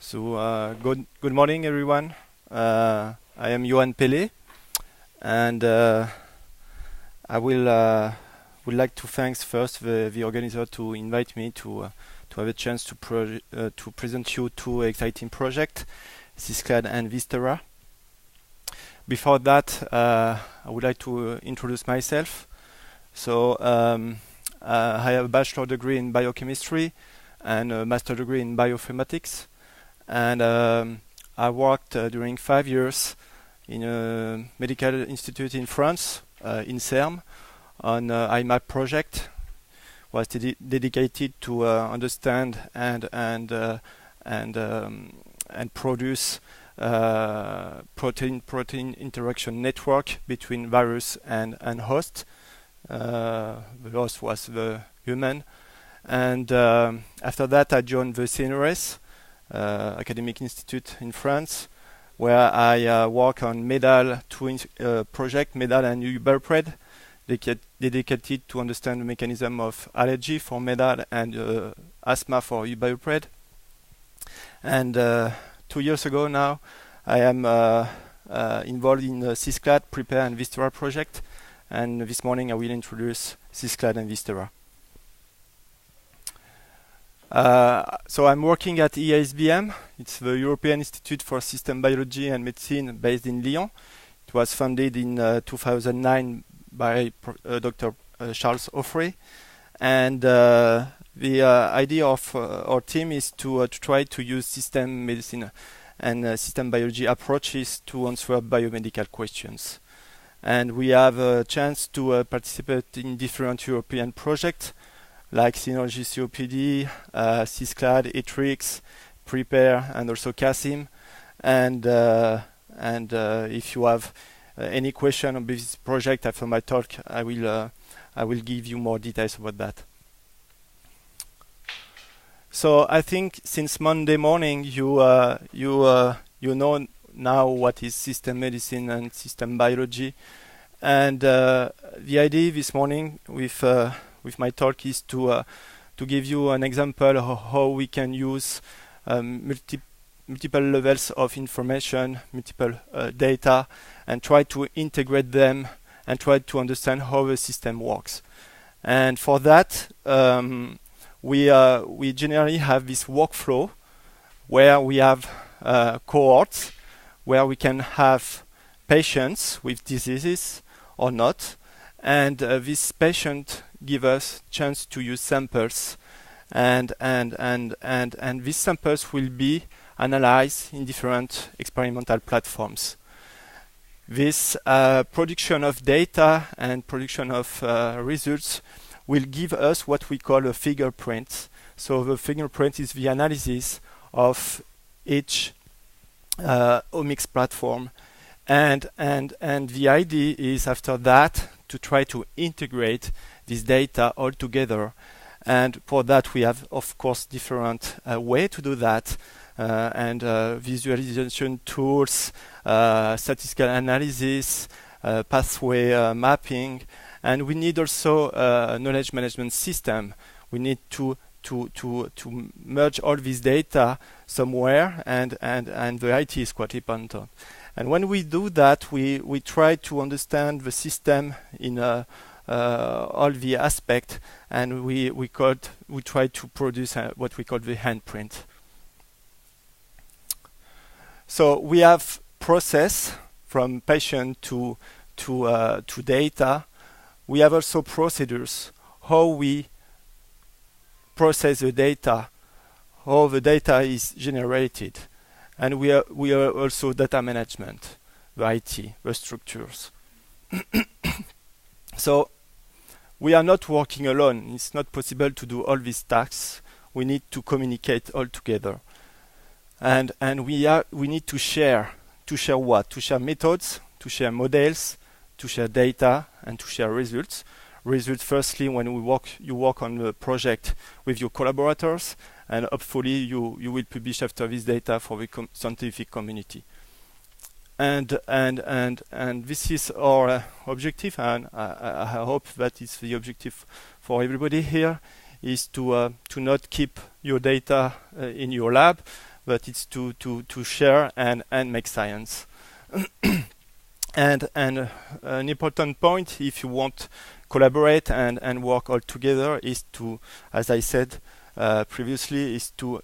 Good morning, everyone. I am Johann Pellet, and I would like to thank first the organizer to invite me to have a chance to present you two exciting projects, SysCLAD and Vistera. Before that, I would like to introduce myself. So I have a bachelor degree in biochemistry and a master degree in bioinformatics. And I worked during 5 years in a medical institute in France, in CERM, on IMAP project. Was dedicated to understand and produce protein interaction network between virus and host. The host was the human. And after that, I joined the CNRS. Academic Institute in France, where I work on MEDAL project, MEDAL and UBERPRED, dedicated to understand the mechanism of allergy for MEDAL and asthma for UBERPRED. And 2 years ago now, I am involved in the SysCLAD, Prepare and Vistera project, and this morning I will introduce SysCLAD and Vistera. So I'm working at EASBM. It's the European Institute for System Biology and Medicine based in Lyon. It was founded in 2009 by Dr. Charles Offray. And the idea of our team is to try to use system medicine and system biology approaches to answer biomedical questions. And we have a chance to participate in different European projects like Synergy COPD, SysCLAD, ITRAQ, Prepare, and also Casym. And if you have any question on this project after my talk, I will give you more details about that. So I think since Monday morning, you know now what is system medicine and system biology. And the idea this morning with my talk is to give you an example of how we can use multiple levels of information, multiple data, and try to integrate them and try to understand how the system works. And for that, we generally have this workflow where we have cohorts where we can have patients with diseases or not, and this patient give us chance to use samples, and these samples will be analyzed in different experimental platforms. This production of data and production of results will give us what we call a fingerprint. So the fingerprint is the analysis of each Omics platform, and the idea is after that to try to integrate this data all together. And for that we have of course different way to do that, and visualization tools, statistical analysis, pathway mapping, and we need also a knowledge management system. We need to merge all this data somewhere, and the IT is quite important. And when we do that, we try to understand the system in all the aspects, and we try to produce what we call the handprint. So we have process from patient to data. We have also procedures, how we process the data, how the data is generated. And we are also data management, the IT, the structures. So we are not working alone. It's not possible to do all these tasks. We need to communicate all together. And we need to share. To share what? To share methods, to share models, to share data, and to share results. Results firstly when you work on the project with your collaborators, and hopefully you will publish after this data for the scientific community. And this is our objective, and I hope that is the objective for everybody here, is to not keep your data in your lab. but it's to share and make science. And an important point, if you want collaborate and work all together, is to, as I said previously, is to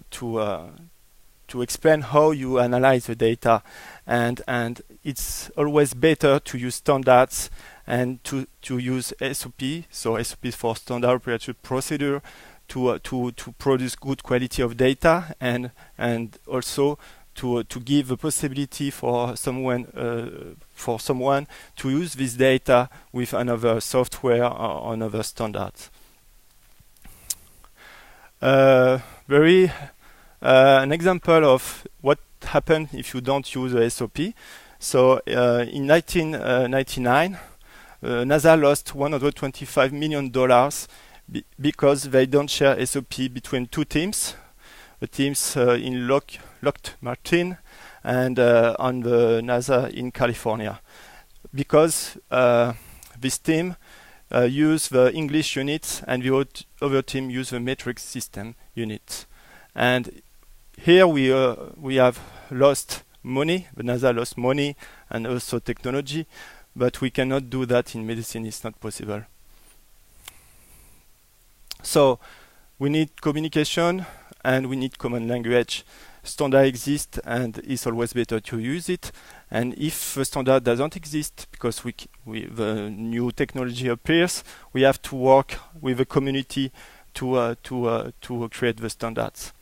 explain how you analyze the data, and it's always better to use standards and to use SOP, so SOP for standard operating procedure, to produce good quality of data, and also to give a possibility for someone to use this data with another software or another standards. An example of what happens if you don't use a SOP. So in 1999, NASA lost $125 million because they don't share SOP between two teams, the teams in Lockheed Martin and on the NASA in California, because this team use the English units and the other team use the metric system units. And here we have lost money, the NASA lost money and also technology, but we cannot do that in medicine, it's not possible. So we need communication and we need common language. Standard exists and it's always better to use it. And if the standard doesn't exist, because the new technology appears, we have to work with the community to create the standards.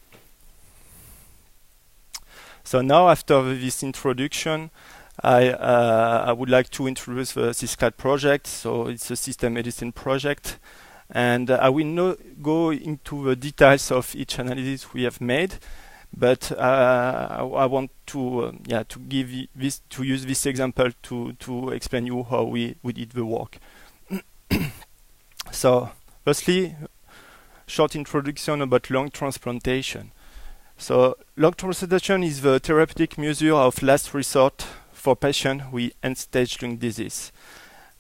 So now, after this introduction, I would like to introduce the SysCLAD project. So it's a system medicine project, and I will not go into the details of each analysis we have made, but I want to use this example to explain you how we did the work. So, firstly, short introduction about lung transplantation. So, lung transplantation is the therapeutic measure of last resort for patients with end-stage lung disease.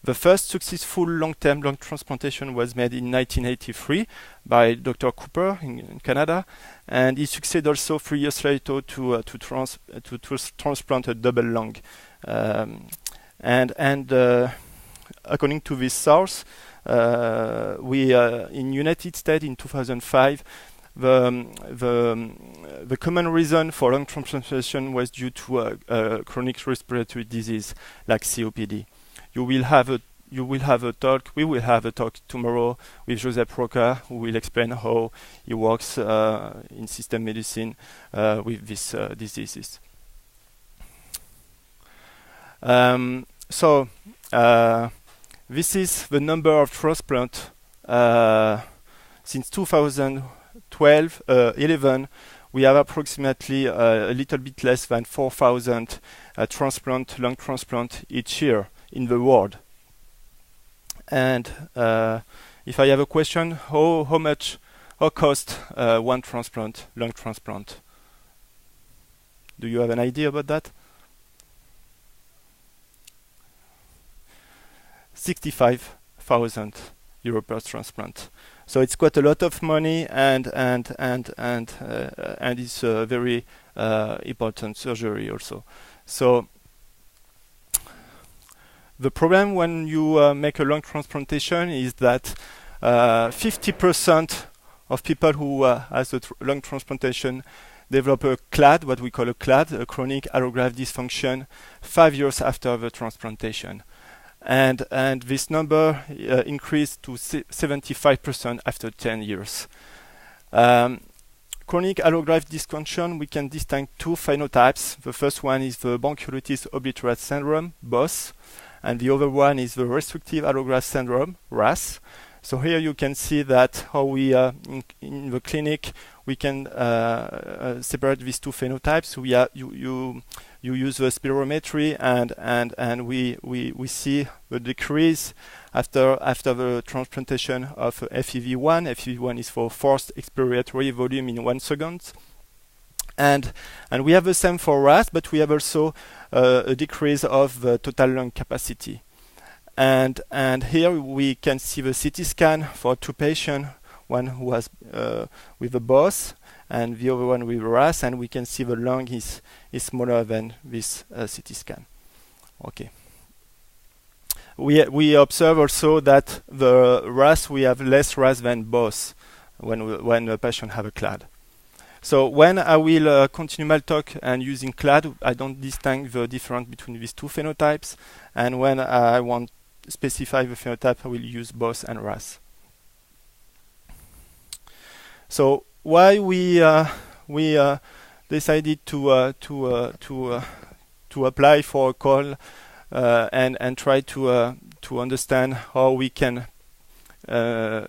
The first successful long-term lung transplantation was made in 1983 by Dr. Cooper in Canada, and he succeeded also 3 years later to transplant a double lung. According to this source, in United States in 2005, the common reason for lung transplantation was due to chronic respiratory disease like COPD. We will have a talk tomorrow with Joseph Roca, who will explain how he works in system medicine with these diseases. This is the number of transplants since 2011. We have approximately a little bit less than 4,000 lung transplant each year in the world. And if I have a question, how cost one lung transplant? Do you have an idea about that? 65,000 euro per transplant. So it's quite a lot of money, and it's a very important surgery also. So the problem when you make a lung transplantation is that 50% of people who has a lung transplantation develop a CLAD, what we call a CLAD, a chronic allograft dysfunction, 5 years after the transplantation. And this number increased to 75% after 10 years. Chronic allograft dysfunction, we can distinguish two phenotypes. The first one is the bronchiolitis obliterans syndrome, BOS, and the other one is the restrictive allograft syndrome, RAS. So here you can see that how we in the clinic we can separate these two phenotypes. You use the spirometry, and we see the decrease after the transplantation of FEV1. FEV1 is for forced expiratory volume in 1 second. And we have the same for RAS, but we have also a decrease of the total lung capacity. And here we can see the CT scan for two patients, one who was with a BOS and the other one with RAS, and we can see the lung is smaller than this CT scan. Okay. We observe also that the RAS, we have less RAS than BOS when a patient have a CLAD. So when I will continue my talk and using CLAD, I don't distinguish the difference between these two phenotypes, and when I want to specify the phenotype, I will use BOS and RAS. So why we decided to apply for a call and try to understand how we can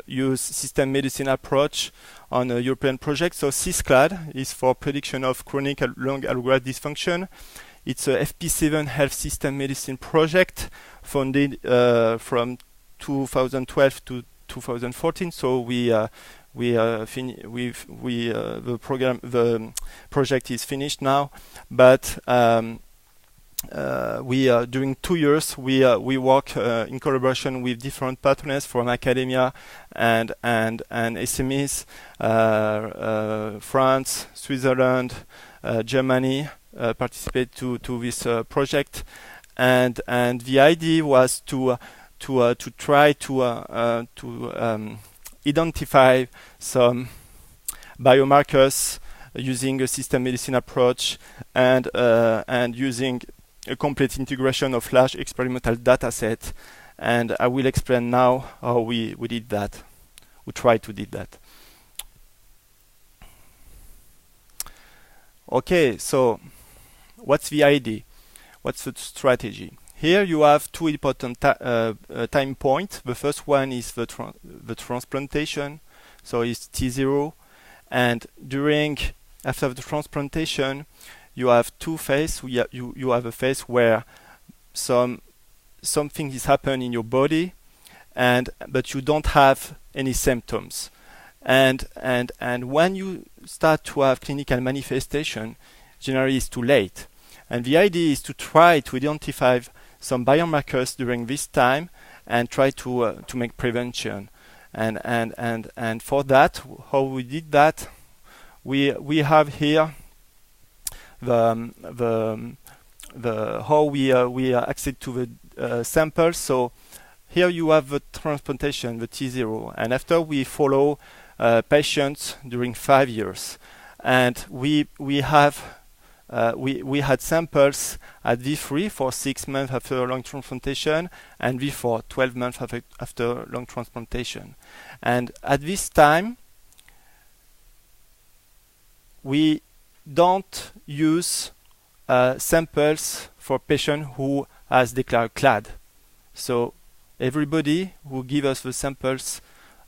use system medicine approach on a European project. So SysCLAD is for prediction of chronic lung allograft dysfunction. It's a FP7 health system medicine project funded from 2012 to 2014. So the project is finished now, but during 2 years we work in collaboration with different partners from academia and SMEs, France, Switzerland, Germany participate to this project, and the idea was to try to identify some biomarkers using a system medicine approach and using a complete integration of large experimental data set, and I will explain now how we did that. We tried to do that. Okay, so what's the idea? What's the strategy? Here you have two important time points. The first one is the transplantation, so it's T0, and after the transplantation, you have two phases. You have a phase where something is happening in your body, but you don't have any symptoms. And when you start to have clinical manifestation, generally it's too late. And the idea is to try to identify some biomarkers during this time and try to make prevention. And for that, how we did that, we have here the how we access to the samples. So here you have the transplantation, the T0, and after we follow patients during 5 years, and we had samples at V3 for 6 months after lung transplantation and V4 12 months after lung transplantation. And at this time, we don't use samples for patients who has declared CLAD. So everybody who give us the samples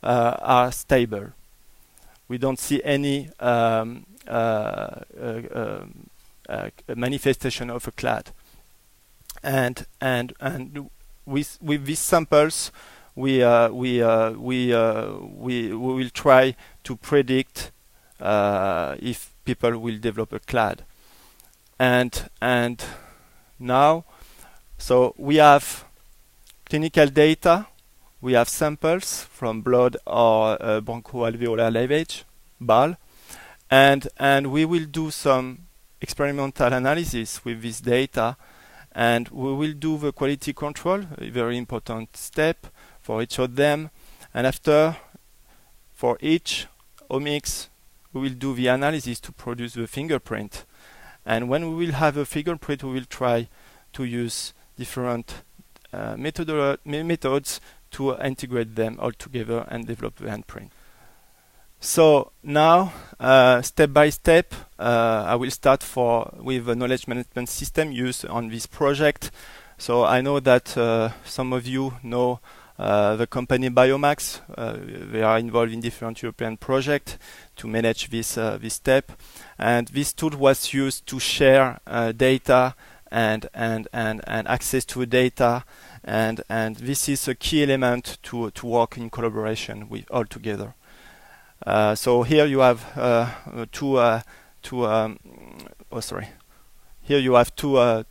are stable. We don't see any manifestation of a CLAD. And with these samples, we will try to predict if people will develop a CLAD. And now, so we have clinical data, we have samples from blood or bronchoalveolar lavage, BAL, and we will do some experimental analysis with this data, and we will do the quality control, a very important step for each of them. And after, for each omics, we will do the analysis to produce the fingerprint. And when we will have a fingerprint, we will try to use different methods to integrate them all together and develop the handprint. So now, step by step, I will start with the knowledge management system used on this project. So I know that some of you know the company Biomax. They are involved in different European projects to manage this step, and this tool was used to share data and access to data, and this is a key element to work in collaboration with all together. So here you have Here you have two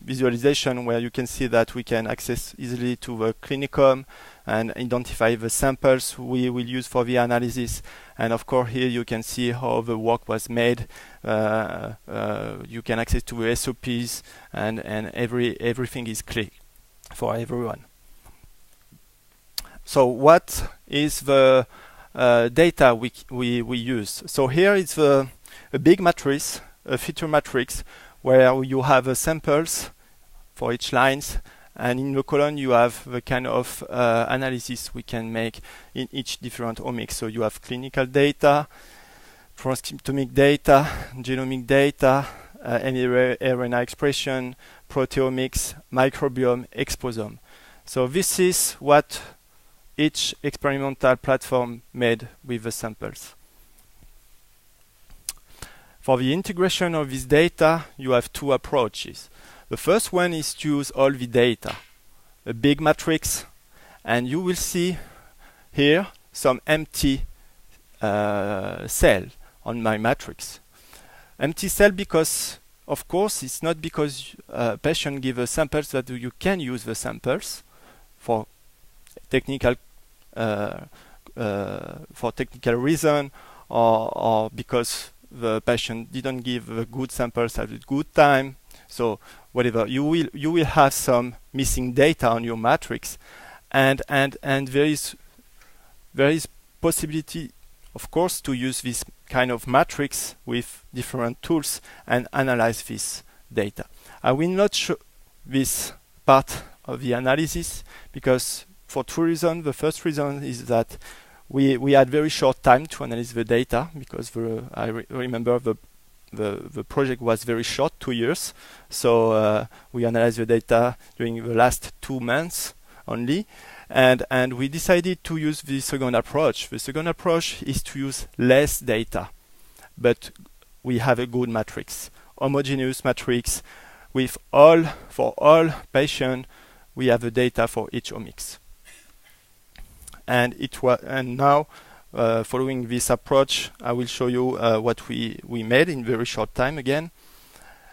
visualization where you can see that we can access easily to the clinicum, and identify the samples we will use for the analysis. And of course here you can see how the work was made. You can access to the SOPs, and everything is clear for everyone. So what is the data we use? So here is a big matrix, a feature matrix, where you have samples for each lines, and in the column you have the kind of analysis we can make in each different omics. So you have clinical data, transcriptomic data, genomic data, RNA expression, proteomics, microbiome, exposome. So this is what each experimental platform made with the samples. For the integration of this data, you have two approaches. The first one is to use all the data, a big matrix, and you will see here some empty cell on my matrix. Empty cell because, of course, it's not because patient give us samples that you can use the samples for technical reason, or because the patient didn't give the good samples at a good time. So whatever, you will have some missing data on your matrix, and there is possibility, of course, to use this kind of matrix with different tools and analyze this data. I will not show this part of the analysis because for two reasons. The first reason is that we had very short time to analyze the data because I remember the project was very short, 2 years. So we analyzed the data during the last 2 months only, and we decided to use the second approach. The second approach is to use less data, but we have a good matrix, homogeneous matrix with for all patients. We have the data for each omics, and now. Following this approach, I will show you what we made in very short time again.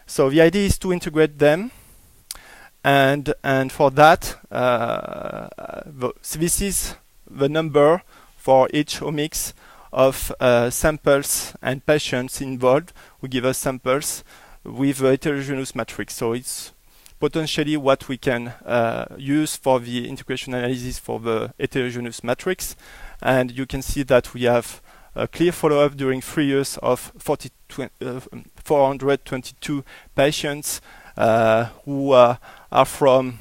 So the idea is to integrate them, and for that, this is the number for each omics of samples and patients involved. We give us samples with the heterogeneous matrix. So it's potentially what we can use for the integration analysis for the heterogeneous matrix. And you can see that we have a clear follow-up during 3 years of 422 patients who are from,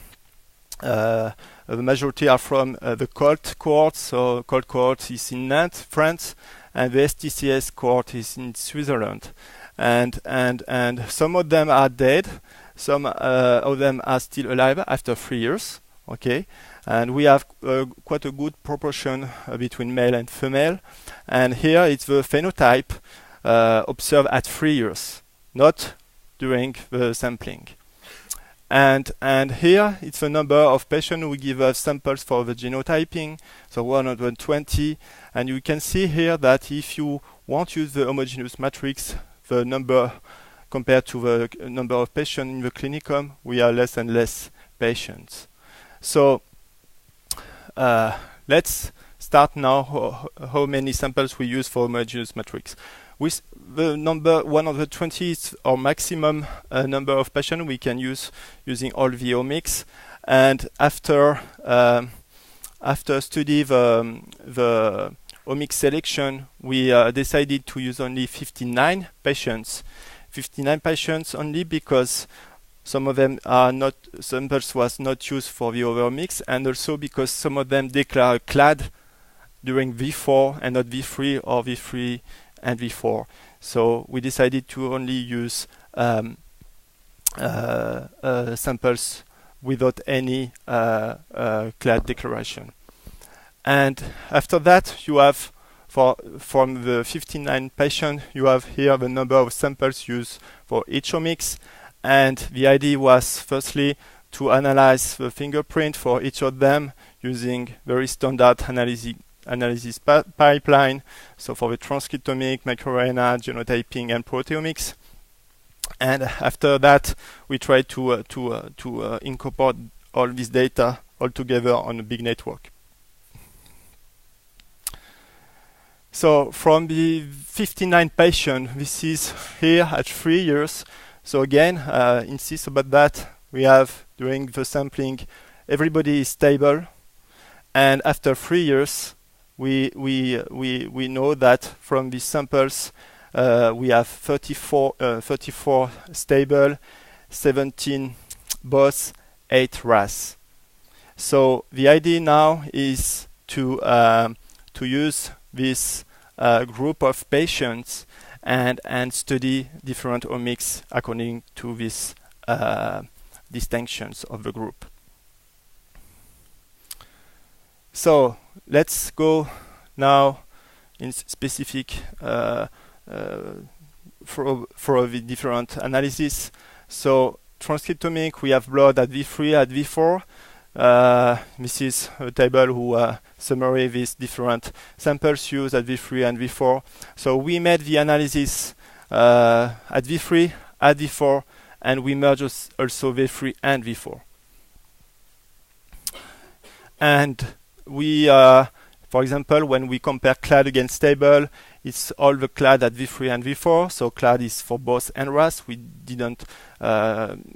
the majority are from the COLT cohort. So COLT cohort is in Nantes, France, and the STCS cohort is in Switzerland. And some of them are dead, some of them are still alive after 3 years. Okay, and we have quite a good proportion between male and female. And here it's the phenotype observed at 3 years, not during the sampling. And here it's the number of patients who give us samples for the genotyping, so 120. And you can see here that if you want to use the homogeneous matrix, the number compared to the number of patients in the clinicum, we are less and less patients. So let's start now how many samples we use for homogeneous matrix. With the number 120 is our maximum number of patients we can use using all the omics. And after study the omics selection, we decided to use only 59 patients. 59 patients only because some of them are not, samples was not used for the other omics, and also because some of them declare CLAD during V4 and not V3 or V3 and V4. So we decided to only use samples without any CLAD declaration. And after that, you have from the 59 patients, you have here the number of samples used for each omics. And the idea was firstly to analyze the fingerprint for each of them using very standard analysis pipeline. So for the transcriptomic, microRNA, genotyping, and proteomics. And after that, we try to incorporate all this data all together on a big network. So from the 59 patients, this is here at 3 years. So again, insist about that. We have, during the sampling, everybody is stable. And after 3 years, we know that from these samples, we have 34 stable, 17 BOS, 8 RAS. So the idea now is to use this group of patients and study different omics according to these distinctions of the group. So let's go now in specific for the different analysis. So transcriptomic, we have blood at V3, at V4. This is a table who summary these different samples used at V3 and V4. So we made the analysis at V3, at V4, and we merged also V3 and V4. And we, for example, when we compare CLAD against stable, it's all the CLAD at V3 and V4. So CLAD is for BOS and RAS. We didn't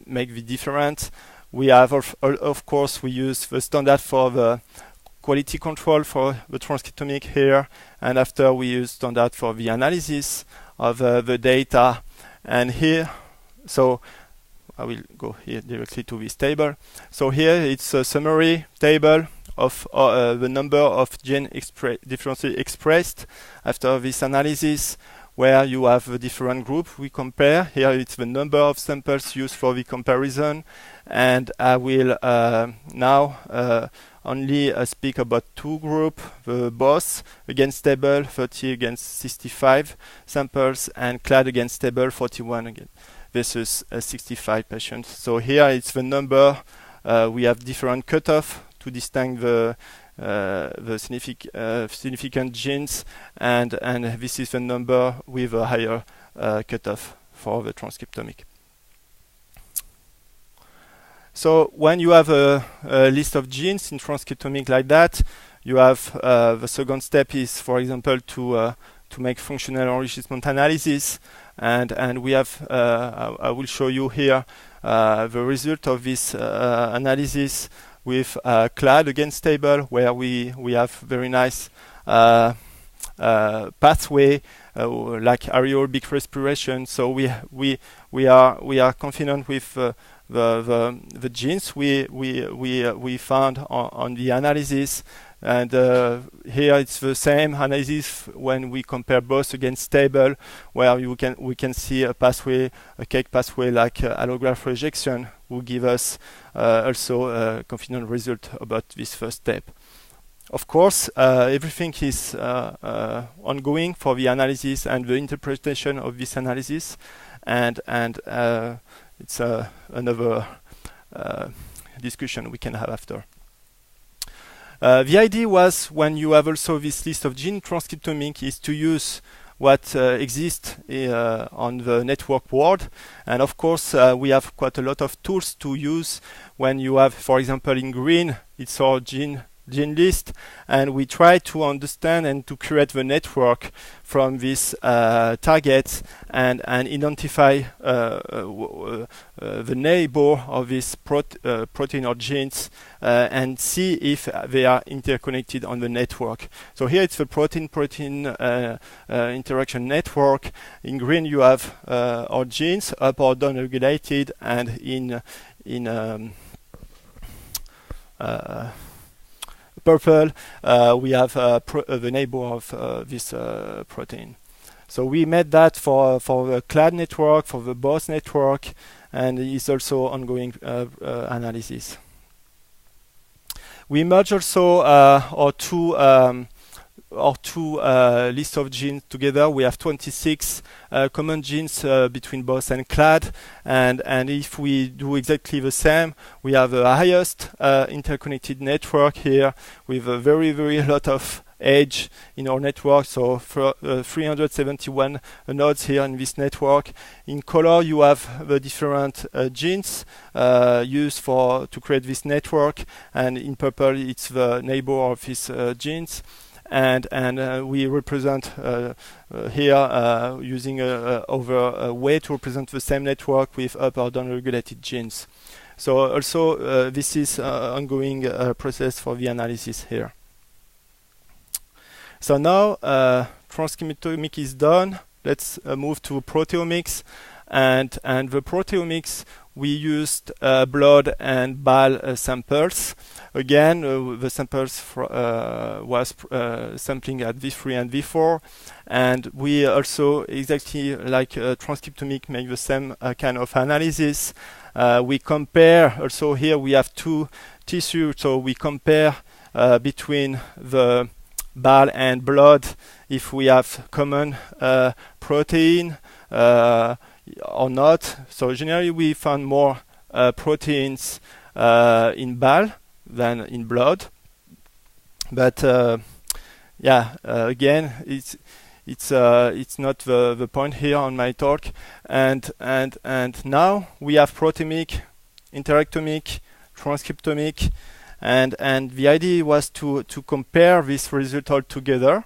make the difference. We have, of course, we use the standard for the quality control for the transcriptomic here, and after we use standard for the analysis of the data. And here, so I will go here directly to this table. So here it's a summary table of the number of gene differentially expressed after this analysis, where you have a different group we compare. Here it's the number of samples used for the comparison, and I will now only speak about two groups, the BOS against stable, 30 against 65 samples, and CLAD against stable, 41 again versus 65 patients. So here it's the number, we have different cutoff to distinguish the significant genes, and this is the number with a higher cutoff for the transcriptomic. So when you have a list of genes in transcriptomic like that, you have the second step is, for example, to make functional enrichment analysis, and we have I will show you here the result of this analysis with CLAD against stable, where we have very nice pathway like aerobic respiration. So we are confident with the genes we found on the analysis. And here it's the same analysis when we compare BOS against stable, where we can see a pathway, a cake pathway like allograft rejection, will give us also a confident result about this first step. Of course, everything is ongoing for the analysis and the interpretation of this analysis, and it's another discussion we can have after. The idea was, when you have also this list of gene transcriptomic, is to use what exists on the network world. And of course, we have quite a lot of tools to use. When you have, for example, in green, it's our gene list, and we try to understand and to create the network from this targets and identify the neighbor of this protein or genes and see if they are interconnected on the network. So here it's the protein-protein interaction network. In green you have our genes up or down regulated, and in purple, we have the neighbor of this protein. So we made that for the CLAD network, for the BOS network, and it's also ongoing analysis. We merge also our two lists of genes together. We have 26 common genes between BOS and CLAD, and if we do exactly the same, we have the highest interconnected network here with a very lot of edge in our network. So for 371 nodes here in this network. In color you have the different genes used to create this network, and in purple it's the neighbor of these genes. and we represent here using a way to represent the same network with up or down regulated genes. So also this is ongoing process for the analysis here. So now transcriptomic is done. Let's move to proteomics, and the proteomics we used blood and BAL samples. Again, the samples was sampling at V3 and V4, and we also exactly like transcriptomic make the same kind of analysis. We compare also here we have two tissues, so we compare between the BAL and blood if we have common protein or not. So generally we found more proteins in BAL than in blood, but again it's not the point here on my talk. And now we have Proteomic, Interactomic, Transcriptomic, and the idea was to compare this result all together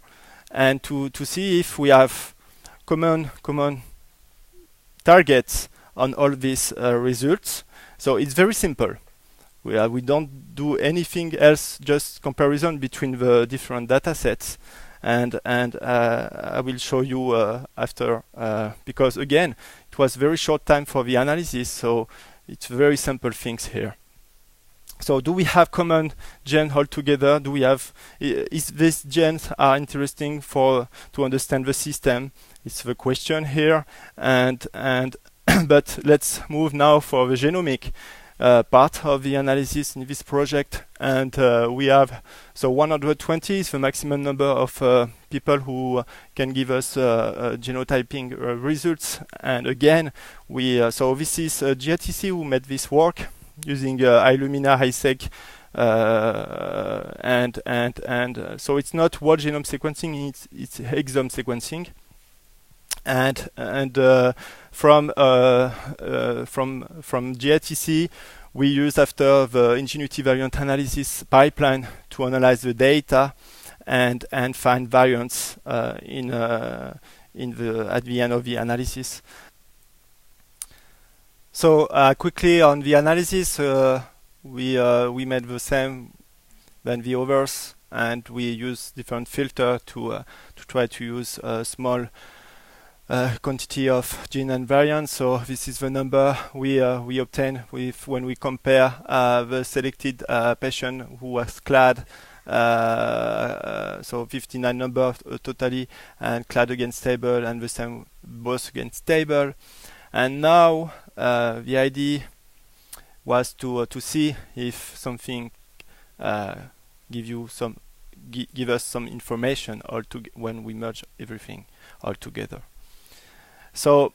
and to see if we have common targets on all these results. So it's very simple. We don't do anything else, just comparison between the different data sets, and I will show you after, because again it was very short time for the analysis, so it's very simple things here. So do we have common genes altogether? Do we have, is these genes are interesting to understand the system? It's the question here, and but let's move now for the genomic part of the analysis in this project. And we have, so 120 is the maximum number of people who can give us genotyping results. And again, so this is GATC who made this work using Illumina HiSeq, and so it's not whole genome sequencing, it's exome sequencing. And from GATC we used after the Ingenuity variant analysis pipeline to analyze the data and find variants at the end of the analysis. So quickly on the analysis, we made the same than the others, and we use different filter to try to use a small quantity of gene and variants. So this is the number we obtain with when we compare the selected patient who was CLAD. So 59 number totally, and CLAD against stable, and the same BOS against stable. And now the idea was to see if something give us some information when we merge everything all together. So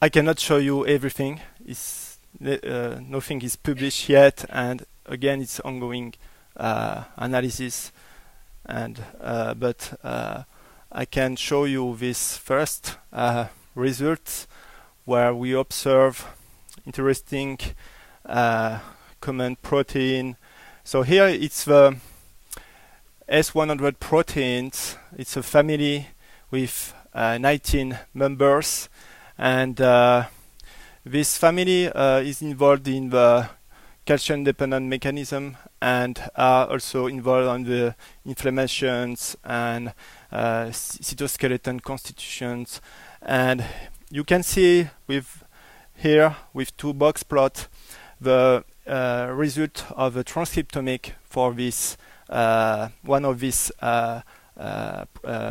I cannot show you everything. Nothing is published yet, and again it's ongoing analysis. And but I can show you this first result where we observe interesting common protein. So here it's the S100 proteins. It's a family with 19 members, and this family is involved in the calcium-dependent mechanism and are also involved on the inflammations and cytoskeleton constitutions. And you can see here with two box plot the result of a transcriptomic for this one of this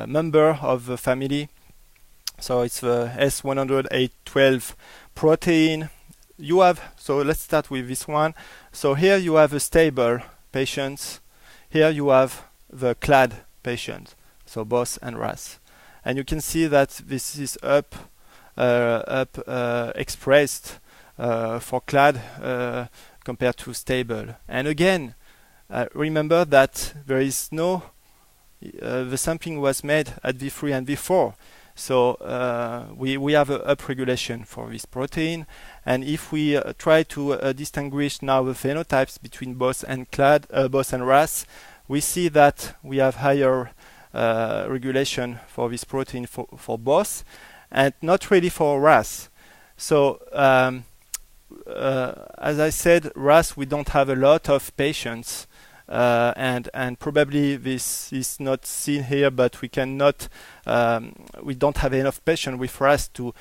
member of the family. So it's the S100-812 protein. You have, so let's start with this one. So here you have a stable patient. Here you have the CLAD patient, so BOS and RAS. And you can see that this is expressed for CLAD compared to stable. And again, remember that there is no, the sampling was made at V3 and V4. So we have a upregulation for this protein, and if we try to distinguish now the phenotypes between BOS and CLAD, BOS and RAS, we see that we have higher regulation for this protein for BOS, and not really for RAS. So as I said, RAS, we don't have a lot of patients, and probably this is not seen here, but we cannot, we don't have enough patients with RAS to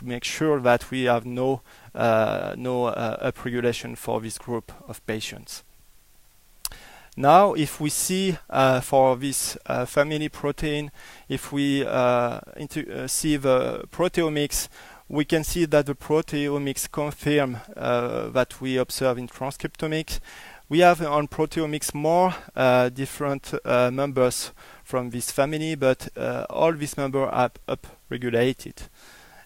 make sure that we have no upregulation for this group of patients. Now, if we see for this family protein, if we see the proteomics, we can see that the proteomics confirm that we observe in transcriptomics. We have on proteomics more different members from this family, but all these members are upregulated.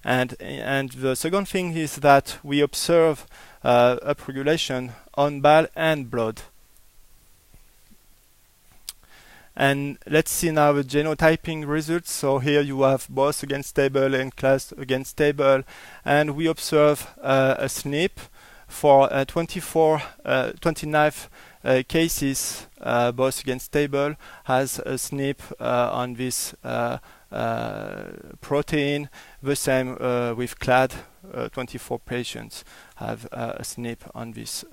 And the second thing is that we observe upregulation on bile and blood. And let's see now the genotyping results. So here you have BOS against table and class against table, and we observe a SNP for 29 cases. BOS against table has a SNP on this protein. The same with CLAD. 24 patients have a SNP on this.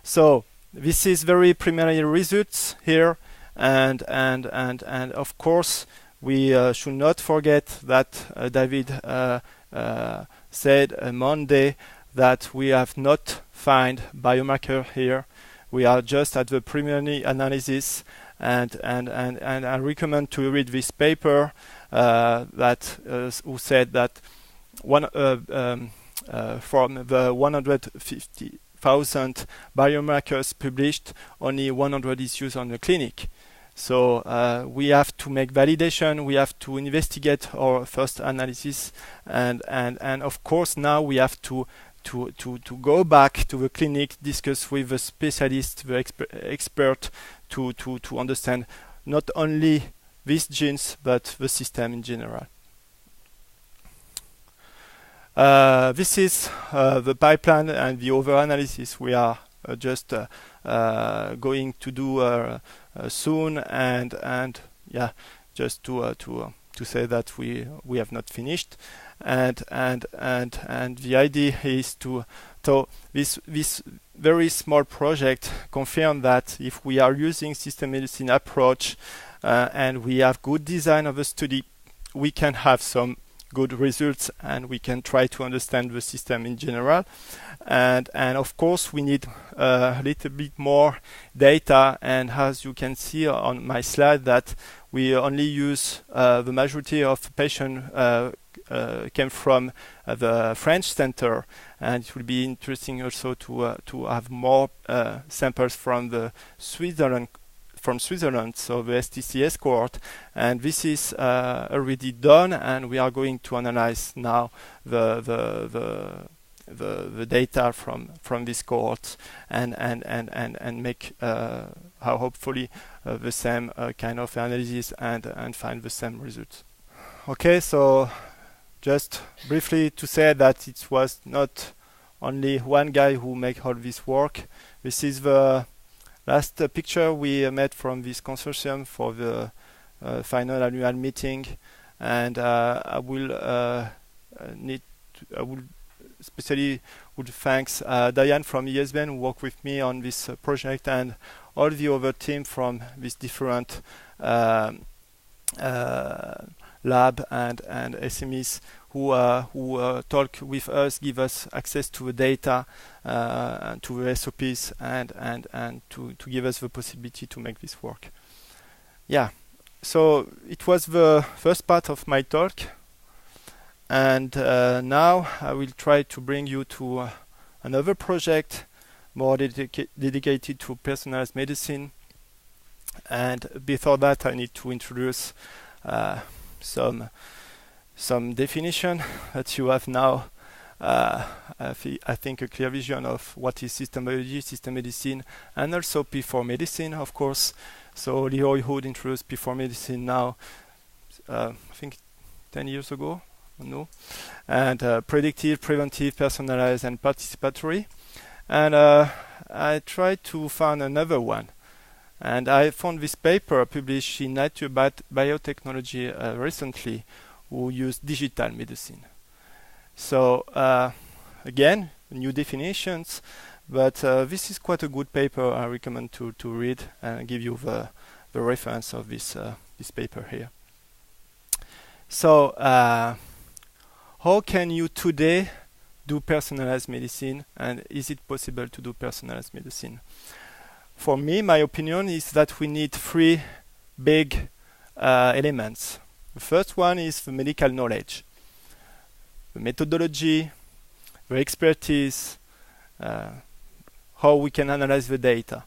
So this is very preliminary results here. And of course, we should not forget that David said on Monday that we have not found biomarker here. We are just at the preliminary analysis, and I recommend to read this paper that who said that from the 150,000 biomarkers published, only 100 is used on the clinic. So we have to make validation, we have to investigate our first analysis, and of course now we have to go back to the clinic, discuss with the specialist, the expert, to understand not only these genes but the system in general. This is the pipeline and the other analysis we are just going to do soon, and yeah, just to say that we have not finished, and the idea is to, so this very small project confirm that if we are using system medicine approach and we have good design of the study, we can have some good results, and we can try to understand the system in general. And of course we need a little bit more data, and as you can see on my slide that we only use the majority of patients came from the French center, and it will be interesting also to have more samples from the Switzerland, so the STCS cohort, and this is already done, and we are going to analyze now the data from this cohort and make hopefully the same kind of analysis and find the same results. Okay, so just briefly to say that it was not only one guy who made all this work. This is the last picture we made from this consortium for the final annual meeting, and I will especially would thanks Diane from ESBN who worked with me on this project, and all the other team from this different lab and SMEs who talk with us, give us access to the data, to the SOPs, and to give us the possibility to make this work. Yeah, so it was the first part of my talk, and now I will try to bring you to another project more dedicated to personalized medicine. And before that, I need to introduce some definition that you have now. I think a clear vision of what is system biology, system medicine, and also P4 medicine, of course. So Leroy Hood introduced P4 medicine now. I think 10 years ago, no, and predictive, preventive, personalized, and participatory. And I tried to find another one, and I found this paper published in Nature Biotechnology recently, who used digital medicine. So again, new definitions, but this is quite a good paper. I recommend to read and give you the reference of this paper here. So how can you today do personalized medicine, and is it possible to do personalized medicine? For me, my opinion is that we need three big elements. The first one is the medical knowledge, the methodology, the expertise, how we can analyze the data.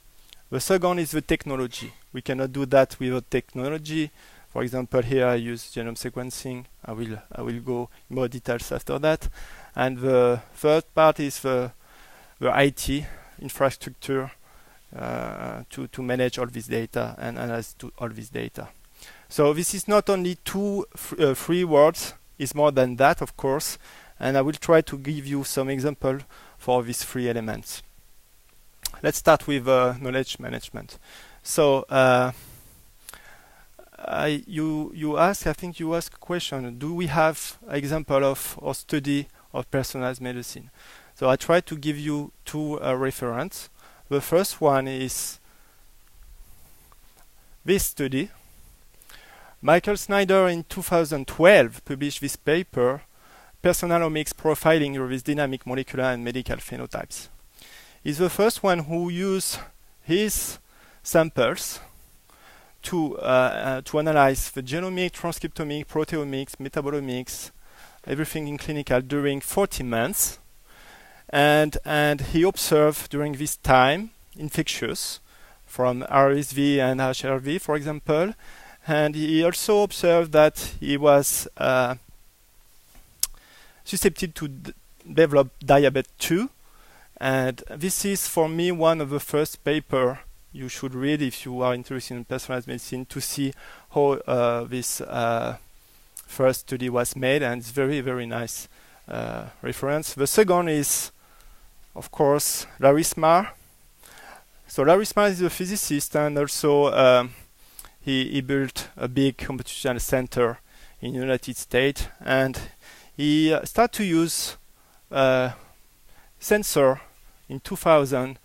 The second is the technology. We cannot do that without technology. For example, here I use genome sequencing. I will go in more details after that. And the third part is the IT infrastructure to manage all this data and analyze all this data. So this is not only three words, it's more than that, of course, and I will try to give you some example for these three elements. Let's start with knowledge management. So you ask a question, do we have an example of or study of personalized medicine? So I try to give you two references. The first one is this study. Michael Snyder in 2012 published this paper, Personal Omics Profiling with Dynamic Molecular and Medical Phenotypes. He's the first one who used his samples to analyze the genomic, transcriptomic, proteomics, metabolomics, everything in clinical during 40 months. And he observed during this time infectious from RSV and HRV, for example. And he also observed that he was susceptible to develop diabetes too. And this is, for me, one of the first papers you should read if you are interested in personalized medicine, to see how this first study was made, and it's very, very nice reference. The second is, of course, Larry Smarr. So Larry Smarr is a physicist, and also he built a big computational center in the United States, and he started to use sensor in 2000,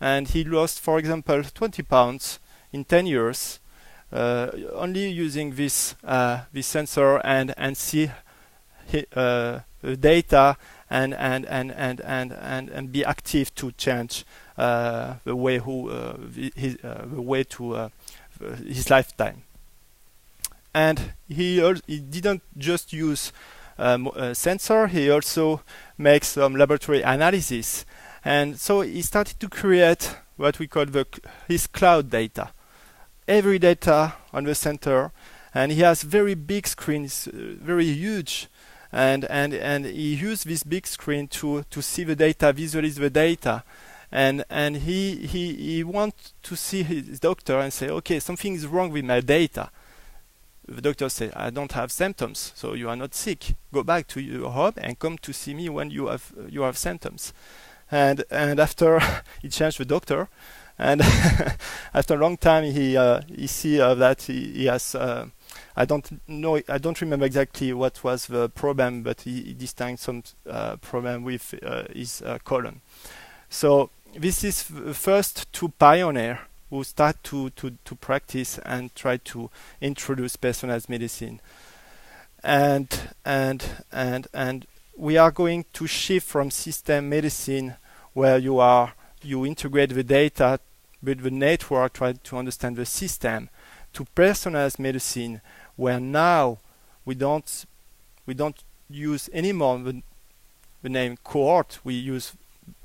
and he lost, for example, 20 pounds in 10 years only using this sensor and see the data and be active to change the way to his lifetime. And he didn't just use sensor, he also makes some laboratory analysis. And so he started to create what we call his cloud data. Every data on the center, and he has very big screens, very huge, and he used this big screen to see the data, visualize the data, and he wants to see his doctor and say, okay, something is wrong with my data. The doctor says, I don't have symptoms, so you are not sick. Go back to your home and come to see me when you have symptoms. And after he changed the doctor, and after a long time he see that he has I don't remember exactly what was the problem, but he distinguished some problem with his colon. So this is the first two pioneers who start to practice and try to introduce personalized medicine. And we are going to shift from system medicine, where you integrate the data with the network, try to understand the system, to personalized medicine, where now we don't use anymore the name cohort. We use,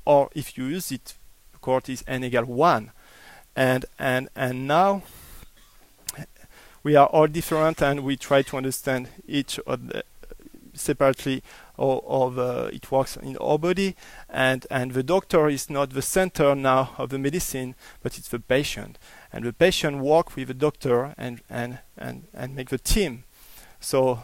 or if you use it, the cohort is n=1, and now we are all different, and we try to understand each of the separately, or it works in our body, and the doctor is not the center now of the medicine, but it's the patient, and the patient work with the doctor and make the team. So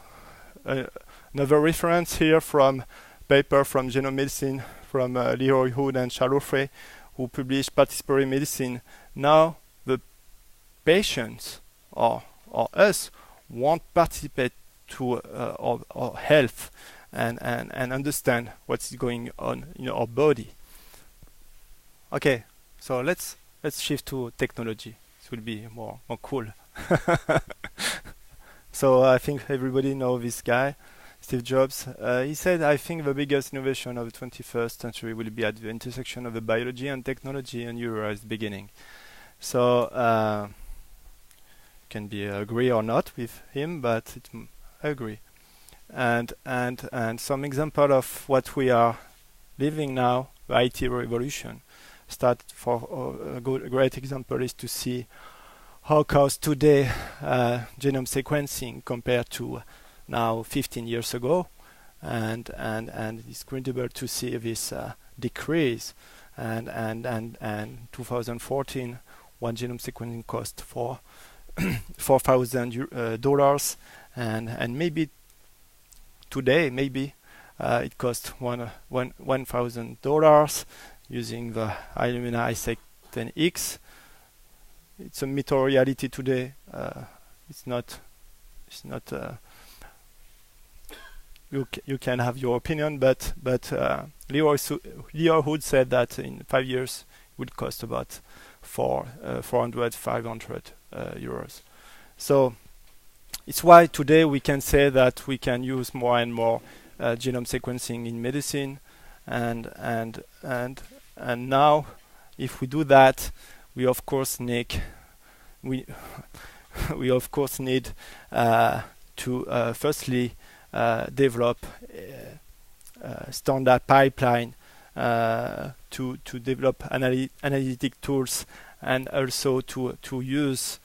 another reference here from paper from Genome Medicine from Leroy Hood and Charles Frey, who published Participatory Medicine. Now the patients or us won't participate to our health and understand what's going on in our body. Okay, so let's shift to technology. It will be more cool. So I think everybody knows this guy, Steve Jobs. He said, I think the biggest innovation of the 21st century will be at the intersection of the biology and technology, and you are at the beginning. So can be agree or not with him, but I agree. And some example of what we are living now, the IT revolution. A great example is to see how costs today genome sequencing compared to now 15 years ago, and it's incredible to see this decrease. And 2014, one genome sequencing cost for $4,000, and maybe today it costs $1,000 using the Illumina i7 10X. It's a meta reality today. It's not. You can have your opinion, but Leroy Hood said that in 5 years it would cost about 500 euros. So it's why today we can say that we can use more and more genome sequencing in medicine, and now if we do that, we of course need to firstly develop standard pipeline to develop analytic tools, and also to use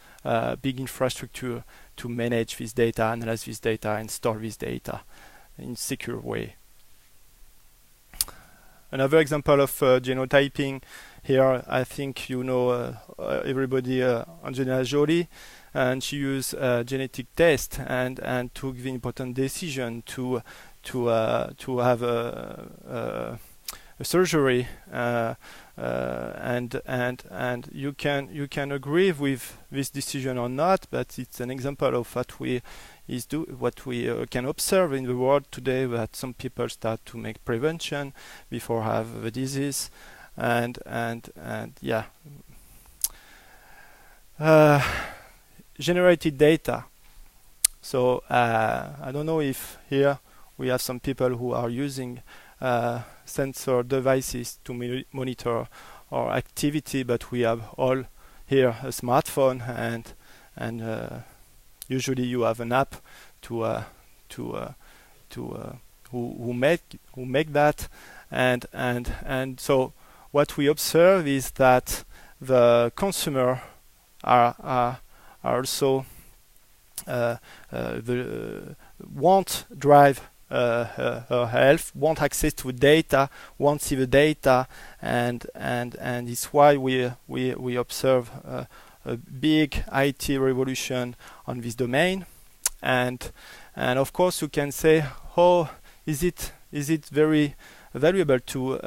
big infrastructure to manage this data, analyze this data, and store this data in a secure way. Another example of genotyping here, I think you know everybody, Angelina Jolie, and she used genetic test and took the important decision to have a surgery, and you can agree with this decision or not, but it's an example of what we can observe in the world today, that some people start to make prevention before have the disease, and yeah. Generated data. So I don't know if here we have some people who are using sensor devices to monitor our activity, but we have all here a smartphone, and usually you have an app who make that, and so what we observe is that the consumer are also won't drive her health, want access to data, want see the data, and it's why we observe a big IT revolution on this domain, and of course you can say, oh, is it very valuable to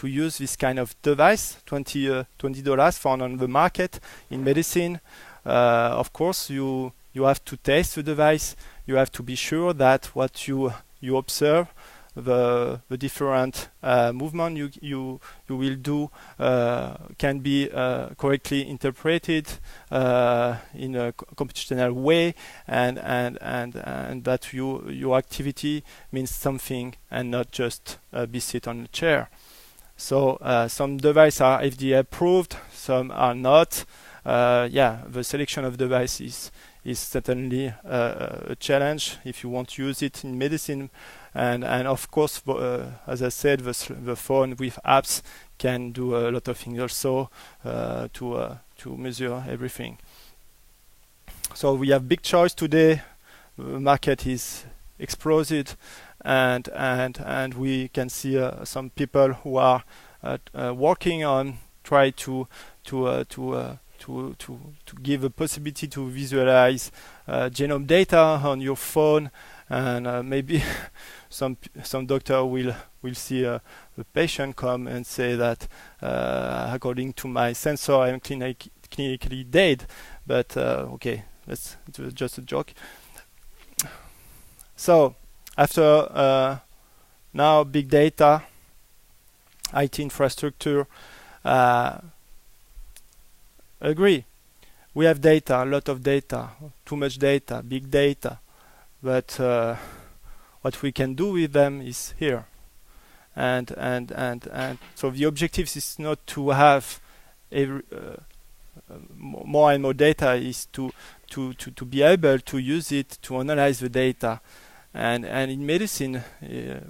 use this kind of device, $20 found on the market in medicine? Of course you have to test the device. You have to be sure that what you observe, the different movement you will do can be correctly interpreted in a computational way, and that your activity means something and not just be sit on a chair. So some devices are FDA approved, some are not. The selection of devices is certainly a challenge if you want to use it in medicine, and of course, as I said, the phone with apps can do a lot of things also to measure everything. So we have big choice today. The market is exploded, and we can see some people who are working on try to give a possibility to visualize genome data on your phone, and maybe some doctor will see a patient come and say that according to my sensor I'm clinically dead, but okay, that's just a joke. So after now big data, IT infrastructure, agree. We have data, a lot of data, too much data, big data, but what we can do with them is here. And so the objective is not to have more and more data, is to be able to use it to analyze the data. And in medicine,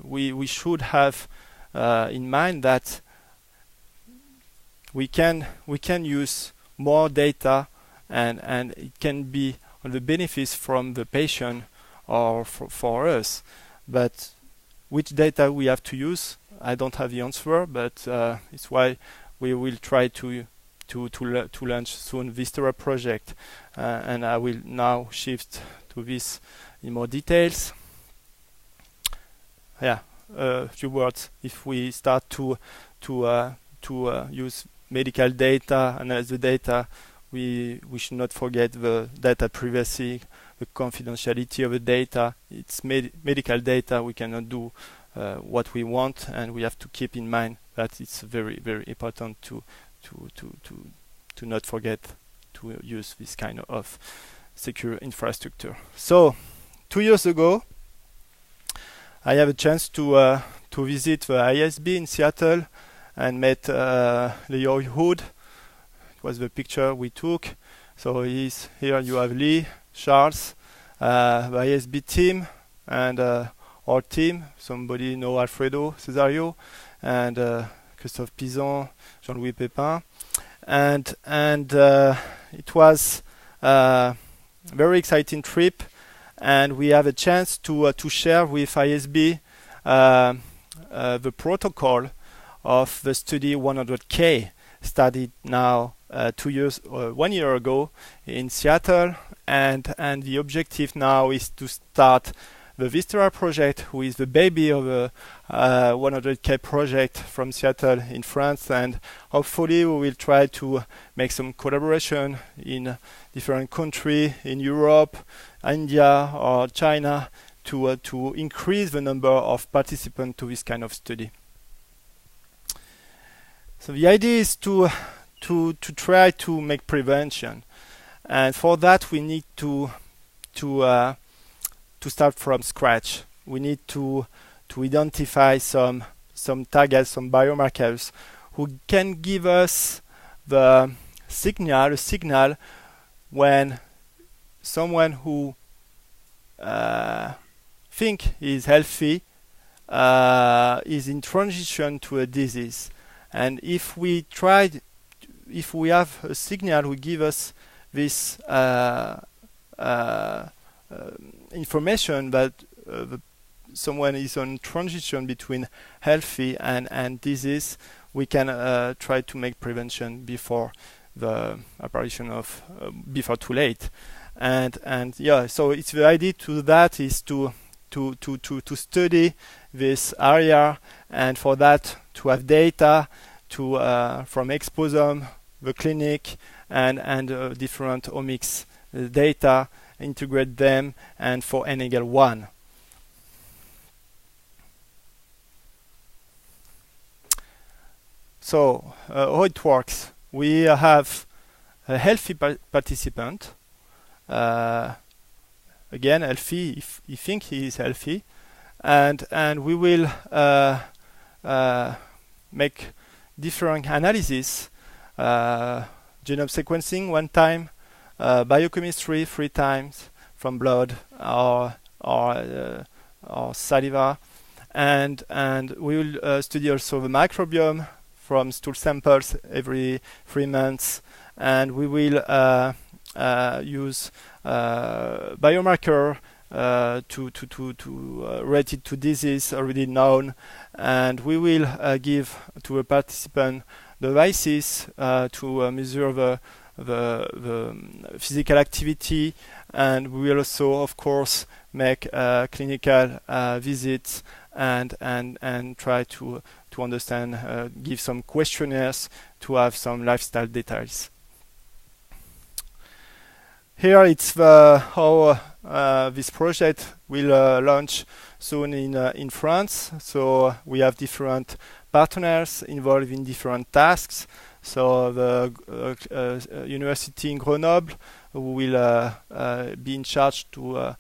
we should have in mind that we can use more data, and it can be on the benefits from the patient or for us. But which data we have to use, I don't have the answer, but it's why we will try to launch soon Vistera project, and I will now shift to this in more details. Yeah, a few words. If we start to use medical data, analyze the data, we should not forget the data privacy, the confidentiality of the data. It's medical data. We cannot do what we want, and we have to keep in mind that it's very, very important to not forget to use this kind of secure infrastructure. So 2 years ago, I have a chance to visit the ISB in Seattle and met Leo Hood. It was the picture we took. So he's here. You have Lee, Charles, the ISB team, and our team. Somebody know Alfredo Cesario, and Christophe Pizan, Jean-Louis Pépin, and it was a very exciting trip, and we have a chance to share with ISB the protocol of the study 100K, started now 1 year ago in Seattle, and the objective now is to start the Vistera project, who is the baby of the 100K project from Seattle in France, and hopefully we will try to make some collaboration in different countries in Europe, India or China to increase the number of participants to this kind of study. So the idea is to try to make prevention, and for that we need to start from scratch. We need to identify some targets, some biomarkers who can give us the signal when someone who think is healthy is in transition to a disease. And if we have a signal who give us this information that someone is on transition between healthy and disease, we can try to make prevention before the apparition of before too late. And yeah, so it's the idea to that is to study this area, and for that to have data from exposome, the clinic, and different omics data, integrate them, and for N=1. So how it works? We have a healthy participant. Again, healthy if he think he is healthy, and we will make different analysis, genome sequencing 1 time, biochemistry 3 times from blood or saliva, and we will study also the microbiome from stool samples every 3 months, and we will use biomarker to related to disease already known, and we will give to a participant devices to measure the physical activity, and we will also, of course, make clinical visits and try to understand, give some questionnaires to have some lifestyle details. Here it's how this project will launch soon in France. So we have different partners involved in different tasks. So the university in Grenoble will be in charge to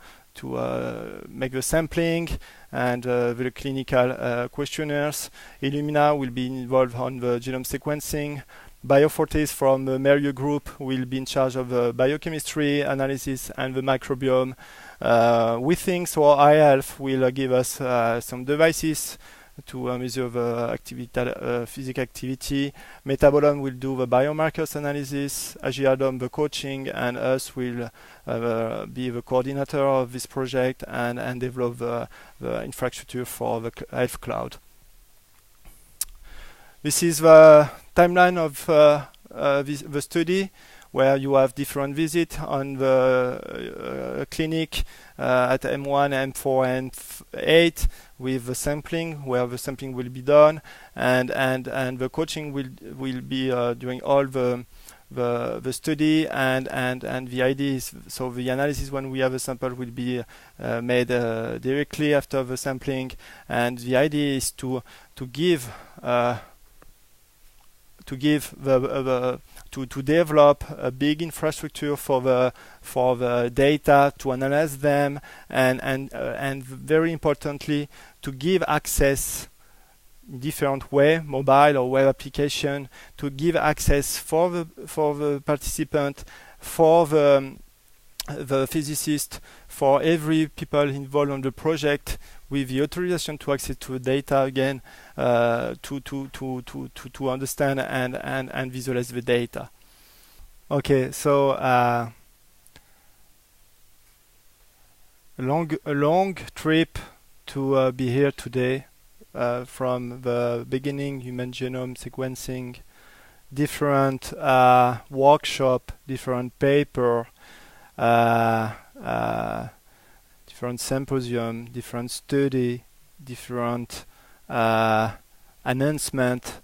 make the sampling and the clinical questionnaires. Illumina will be involved on the genome sequencing. Biofortes from the Merieux group will be in charge of the biochemistry analysis and the microbiome. We think so iHealth will give us some devices to measure the physical activity. Metabolome will do the biomarkers analysis. Agiadom the coaching, and us will be the coordinator of this project and develop the infrastructure for the health cloud. This is the timeline of the study, where you have different visits on the clinic at M1, M4, and 8 with the sampling, where the sampling will be done, and the coaching will be doing all the study and the idea is, so the analysis when we have a sample will be made directly after the sampling, and the idea is to develop a big infrastructure for the data, to analyze them, and very importantly to give access in different way, mobile or web application, to give access for the participant, for the physicist, for every people involved on the project, with the authorization to access to the data again, to understand and visualize the data. Okay, so a long trip to be here today, from the beginning, human genome sequencing, different workshop, different paper, different symposium, different study, different announcement,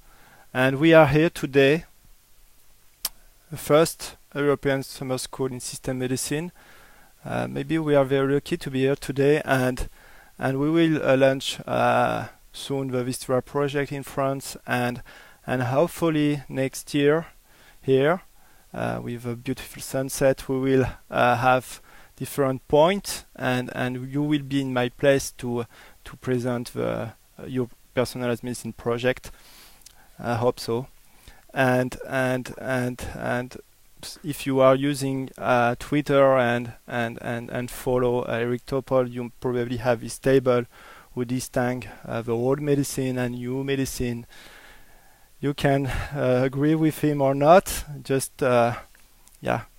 and we are here today, the first European summer school in system medicine. Maybe we are very lucky to be here today, and we will launch soon the Vistura project in France, and hopefully next year here with a beautiful sunset we will have different points, and you will be in my place to present your personalized medicine project. I hope so. And if you are using Twitter and follow Eric Topol, you probably have this table who distinguish the old medicine and new medicine. You can agree with him or not, just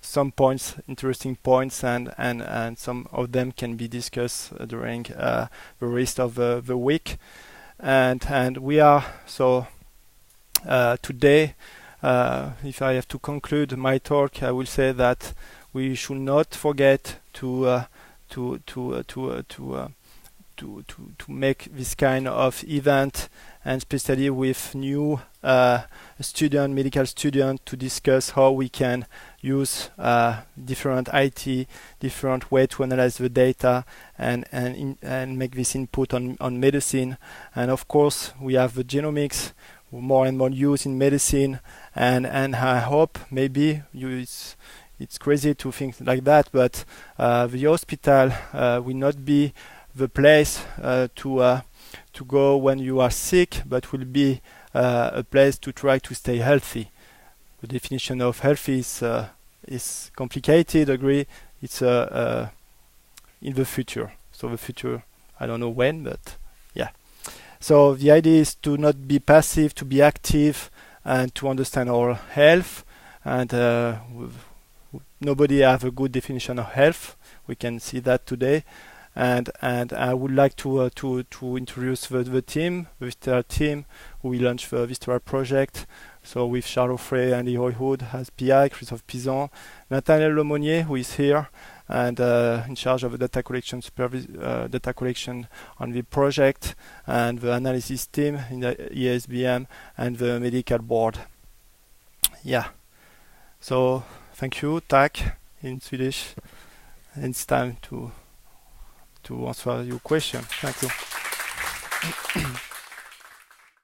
some points, interesting points, and some of them can be discussed during the rest of the week. And we are so today, if I have to conclude my talk, I will say that we should not forget to make this kind of event, and especially with new medical students, to discuss how we can use different IT, different way to analyze the data, and make this input on medicine. And of course, we have the genomics, more and more used in medicine, and I hope maybe it's crazy to think like that, but the hospital will not be the place to go when you are sick, but will be a place to try to stay healthy. The definition of healthy is complicated, agree. It's in the future. So the future, I don't know when, but yeah. So the idea is to not be passive, to be active, and to understand our health. And nobody have a good definition of health. We can see that today. And I would like to introduce the team, the Vistura team, who will launch the Vistura project. So with Charles Frey, Andy Hoyhood as PI, Christophe Pizan, Nathaniel Lemonnier, who is here and in charge of the data collection on the project, and the analysis team in the ESBM and the medical board. Yeah. So thank you, tack in Swedish. And it's time to answer your question. Thank you.